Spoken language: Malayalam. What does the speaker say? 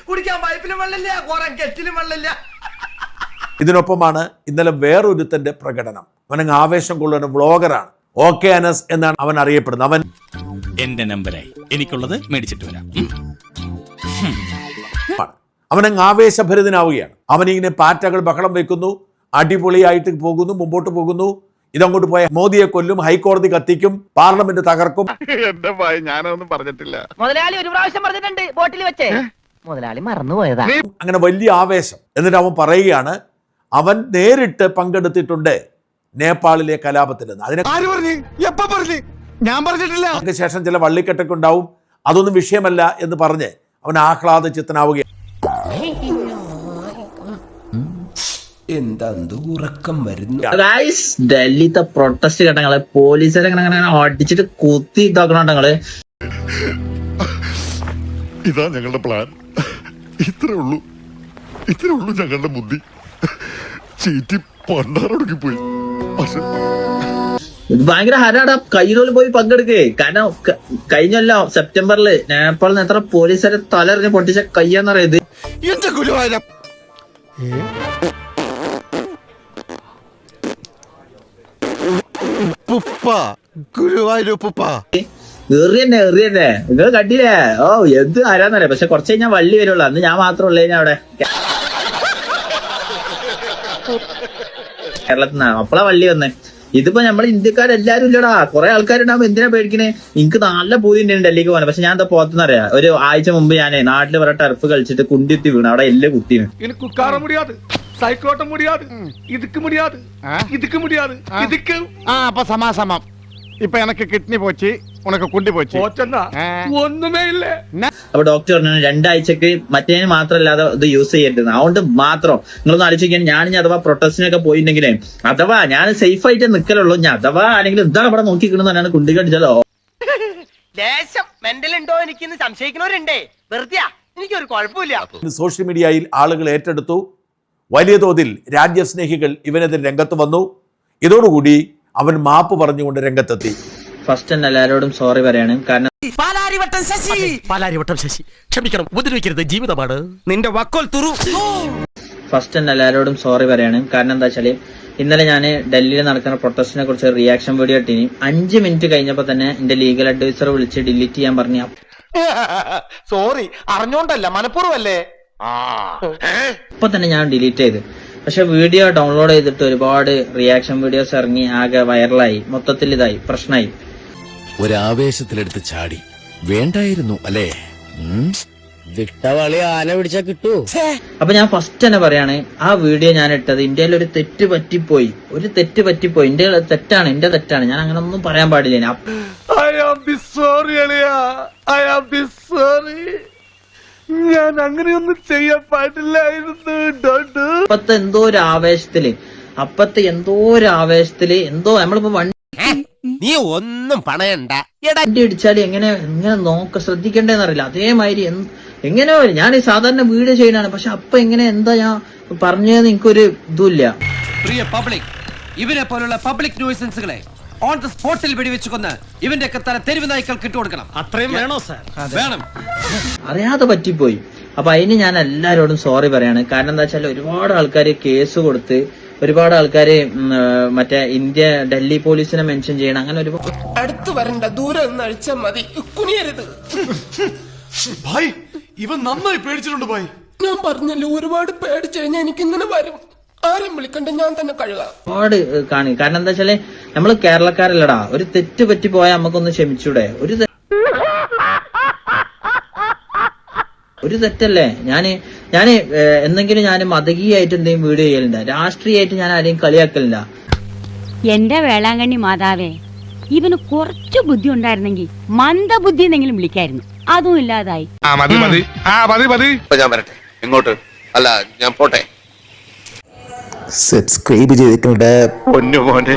കുടിക്കാൻ പൈപ്പിലും വെള്ളമില്ല, കുറെ കെറ്റിലും വെള്ളമില്ല. ഇതിനൊപ്പമാണ് ഇന്നലെ വേറൊരുത്തന്റെ പ്രകടനം. അവനങ്ങ് ആവേശം കൊള്ളുന്ന വ്ളോഗറാണ്. ഓക്കെ അനസ് എന്നാണ് അവൻ അറിയപ്പെടുന്നത്. അവൻ എന്റെ നമ്പരായി എനിക്കുള്ളത് മേടിച്ചിട്ട് വരാം. അവനങ്ങ് ആവേശഭരിതനാവുകയാണ്. അവനിങ്ങനെ പാറ്റകൾ ബഹളം വെക്കുന്നു, അടിപൊളിയായിട്ട് പോകുന്നു, മുമ്പോട്ട് പോകുന്നു. ഇതങ്ങോട്ട് പോയ മോദിയെ കൊല്ലും, ഹൈക്കോടതി കത്തിക്കും, പാർലമെന്റ് തകർക്കും. എന്റെ ഭയ ഞാനൊന്നും പറഞ്ഞിട്ടില്ല. മുതലാളി ഒരു പ്രാവശ്യം പറഞ്ഞിട്ടുണ്ട് ബോട്ടിൽ വെച്ചേ, മുതലാളി മറന്നുപോയതാ. അങ്ങനെ വലിയ ആവേശം. എന്നിട്ട് അവൻ പറയുകയാണ് അവൻ നേരിട്ട് പങ്കെടുത്തിട്ടുണ്ട് നേപ്പാളിലെ കലാപത്തിൽ നിന്ന്. അതിന് ശേഷം ചില വള്ളിക്കെട്ടൊക്കെ ഉണ്ടാവും, അതൊന്നും വിഷയമല്ല എന്ന് പറഞ്ഞ് അവൻ ആഹ്ലാദ ചിത്തനാവുകയാണ്. എന്താ ഉറക്കം വരുന്നു. ഡൽഹിത്തെ പ്രൊട്ടസ്റ്റ് കേട്ടങ്ങള് പോലീസുകാരെ അടിച്ചിട്ട് കുത്തി ഇതാക്കണോ ഞങ്ങള്. ഇതാ ഞങ്ങളുടെ പ്ലാൻ. ഇത്രേ ഉള്ളൂ ഞങ്ങളുടെ ബുദ്ധി. ചീറ്റി പണ്ടാറൊടുക്കി പോയി. പക്ഷെ ഭയങ്കര ഹരാടാ. കയ്യിലോല് പോയി പങ്കെടുക്കേ. കാരണം കഴിഞ്ഞല്ലോ സെപ്റ്റംബറില് നേപ്പാളിൽ എത്ര പോലീസുകാരെ തലറിഞ്ഞ് പൊട്ടിച്ച കയ്യാന്നറിയത്. എന്റെ ഗുരുവായൂരം ഗുരുവായൂരപ്പ എറിയന്നെ നിങ്ങൾ കണ്ടില്ലേ? ഓ എന്ത് ആരാന്നറിയാം. പക്ഷെ കുറച്ച് കഴിഞ്ഞാൽ വള്ളി വരുള്ളൂ. അന്ന് ഞാൻ മാത്രം ഉള്ളേ അവിടെ കേരളത്തിൽ നിന്നാണ്. അപ്പളാ വള്ളി വന്നേ. ഇതിപ്പോ നമ്മള് ഇന്ത്യക്കാരെല്ലാരും ഇല്ലടാ. കുറെ ആൾക്കാരുണ്ടാവുമ്പോ എന്തിനാ പേടിക്കണേ? എനിക്ക് നല്ല പൂതി ഉണ്ട് ഡൽഹിക്ക് പോകാൻ. പക്ഷെ ഞാൻ എന്താ പോകത്തുന്നറിയാം. ഒരു ആഴ്ച മുമ്പ് ഞാനേ നാട്ടില് കുറെ ടർഫ് കളിച്ചിട്ട് കുണ്ടിത്തി വീണു. അവിടെ എല്ലാം കുത്തിയാണ്. സമാസമം. ഇപ്പൊ എനക്ക് കിഡ്നി പോച്ച്, ഉനക്ക് കുണ്ടി പോച്ച്, ഒന്നുമേ ഇല്ല. അപ്പൊ ഡോക്ടർ പറഞ്ഞു 2 ആഴ്ചക്ക് മറ്റേന് മാത്രമല്ലാതെ ഇത് യൂസ് ചെയ്യരുത്. അതുകൊണ്ട് മാത്രം നിങ്ങളൊന്ന് ആലോചിക്കാൻ. ഞാൻ അഥവാ പ്രൊട്ടസ്റ്റിനൊക്കെ പോയിട്ടുണ്ടെങ്കിലേ, അഥവാ ഞാൻ സേഫ് ആയിട്ട് നിൽക്കലുള്ളൂ. ഞാൻ അഥവാ ആരെങ്കിലും ഇതാണ് ഇവിടെ നോക്കിക്കണെന്നാണ് കുണ്ടി കടിച്ചാലോ. ദേശം മെന്റൽ ഉണ്ടോ എനിക്കിന്ന് സംശയിക്കുന്നവരുണ്ടേ. വെറുതെ എനിക്കൊരു കുഴപ്പമില്ല. സോഷ്യൽ മീഡിയയിൽ ആളുകൾ ഏറ്റെടുത്തു. വലിയ തോതിൽ രാജ്യസ്നേഹികൾ ഇവനെതിരെ രംഗത്ത് വന്നു. ഇതോടുകൂടി അവൻ മാപ്പ് പറഞ്ഞുകൊണ്ട് രംഗത്തെത്തി. ഫസ്റ്റ് തന്നെ എല്ലാവരോടും സോറി പറയാണ്. കാരണം പാലാരിവട്ടം ശശി ക്ഷമിക്കണം, ഉപദ്രവിക്കരുത്, ജീവിതമാണ്. നിന്റെ വക്കോൽ തുറു. ഫസ്റ്റ് തന്നെ എല്ലാവരോടും സോറി പറയാണ്. കാരണം എന്താ വെച്ചാല് ഇന്നലെ ഞാൻ ഡൽഹിയിൽ നടക്കുന്ന പ്രൊട്ടസ്റ്റിനെ കുറിച്ച് റിയാക്ഷൻ വീഡിയോ ഇട്ടിനി. 5 മിനിറ്റ് കഴിഞ്ഞപ്പോ തന്നെ എന്റെ ലീഗൽ അഡ്വൈസർ വിളിച്ച് ഡിലീറ്റ് ചെയ്യാൻ പറഞ്ഞു. സോറി, അറിഞ്ഞോണ്ടല്ല, മനഃപൂർവ്വല്ലേ. അപ്പൊ തന്നെ ഞാൻ ഡിലീറ്റ് ചെയ്ത്. പക്ഷെ വീഡിയോ ഡൗൺലോഡ് ചെയ്തിട്ട് ഒരുപാട് റിയാക്ഷൻ വീഡിയോസ് ഇറങ്ങി ആകെ വൈറലായി. മൊത്തത്തിൽ ഇതായി പ്രശ്നമായി. ഒരാവേശത്തിലെടുത്ത് ചാടി വേണ്ടായിരുന്നു അല്ലേ? വിട്ടവളി ആന പിടിച്ചാ കിട്ടൂ. അപ്പൊ ഞാൻ ഫസ്റ്റ് തന്നെ പറയാണ്, ആ വീഡിയോ ഞാൻ ഇട്ടത് ഇന്ത്യയിൽ ഒരു തെറ്റ് പറ്റിപ്പോയി. ഇന്ത്യയിലെ തെറ്റാണ്, എന്റെ തെറ്റാണ്. ഞാൻ അങ്ങനെ ഒന്നും പറയാൻ പാടില്ല. ഞാൻ അങ്ങനെയൊന്നും ചെയ്യാൻ പാടില്ലായിരുന്നു. അപ്പത്തെ എന്തോ ഒരു ആവേശത്തില് എന്തോ നമ്മളിപ്പോ വണ്ടി നീ ഒന്നും പണയണ്ട. വണ്ടി ഇടിച്ചാല് എങ്ങനെ ശ്രദ്ധിക്കണ്ടേന്നറിയില്ല. അതേമാതിരി എങ്ങനെയോ ഞാൻ സാധാരണ വീഡിയോ ചെയ്യാനാണ്. പക്ഷെ അപ്പൊ എങ്ങനെ എന്താ ഞാൻ പറഞ്ഞതെന്ന് എനിക്കൊരു ഇതുമില്ല. പ്രിയ പബ്ലിക്, ഇവനെ പോലുള്ള പബ്ലിക് ന്യൂസൻസുകളെ ഓൺ ദ സ്പോട്ടിൽ വെടിവെച്ചു കൊന്ന് ഇവന്റെ തല തെരുവ് നായ്ക്കൾക്ക് ഇട്ടുകൊടുക്കണം. അത്രയും വേണോ സാർ? വേണം. അറിയാതെ പറ്റിപ്പോയി. അപ്പൊ അതിന് ഞാൻ എല്ലാരോടും സോറി പറയാണ്. കാരണം എന്താ വെച്ചാൽ ഒരുപാട് ആൾക്കാര് കേസ് കൊടുത്ത്, ഒരുപാട് ആൾക്കാര് മറ്റേ ഡൽഹി പോലീസിനെ മെൻഷൻ ചെയ്യണം. അങ്ങനെ ഒരുപാട് അടുത്ത് വരണ്ട, ദൂരെ നിന്ന് അഴിച്ചാൽ മതി, കുനിയരുത്. ഇവൻ നന്നായി പേടിച്ചിട്ടുണ്ട് ഭായ്. ഞാൻ പറഞ്ഞല്ലോ, ഒരുപാട് പേടിച്ചു കഴിഞ്ഞാൽ എനിക്കിങ്ങനെ വരും. ആരും വിളിക്കണ്ട, ഞാൻ തന്നെ കഴുകാം. ഒരുപാട് കാരണം എന്താ വെച്ചാല് നമ്മള് കേരളക്കാരല്ലടാ. ഒരു തെറ്റ് പറ്റി പോയാൽ നമുക്കൊന്ന് ക്ഷമിച്ചൂടെ? ഒരു തെറ്റല്ലേ? ഞാന് എന്തെങ്കിലും ഞാൻ മതകീയായിട്ട് എന്തെങ്കിലും വീഡിയോ ചെയ്യലുണ്ട്. രാഷ്ട്രീയമായിട്ട് ഞാൻ ആരെയും കളിയാക്കലില്ല. എന്റെ വേളാങ്കണ്ണി മാതാവേ, ഇവന് കുറച്ചു ബുദ്ധി ഉണ്ടായിരുന്നെങ്കിൽ മന്ദബുദ്ധി എന്നെങ്കിലും വിളിക്കായിരുന്നു. അതും ഇല്ലാതായി. ഞാൻ വരട്ടെ. എങ്ങോട്ട്? അല്ല, ഞാൻ പോട്ടെ. സബ്സ്ക്രൈബ് ചെയ്തിട്ടുണ്ട് പൊന്നു മോനെ.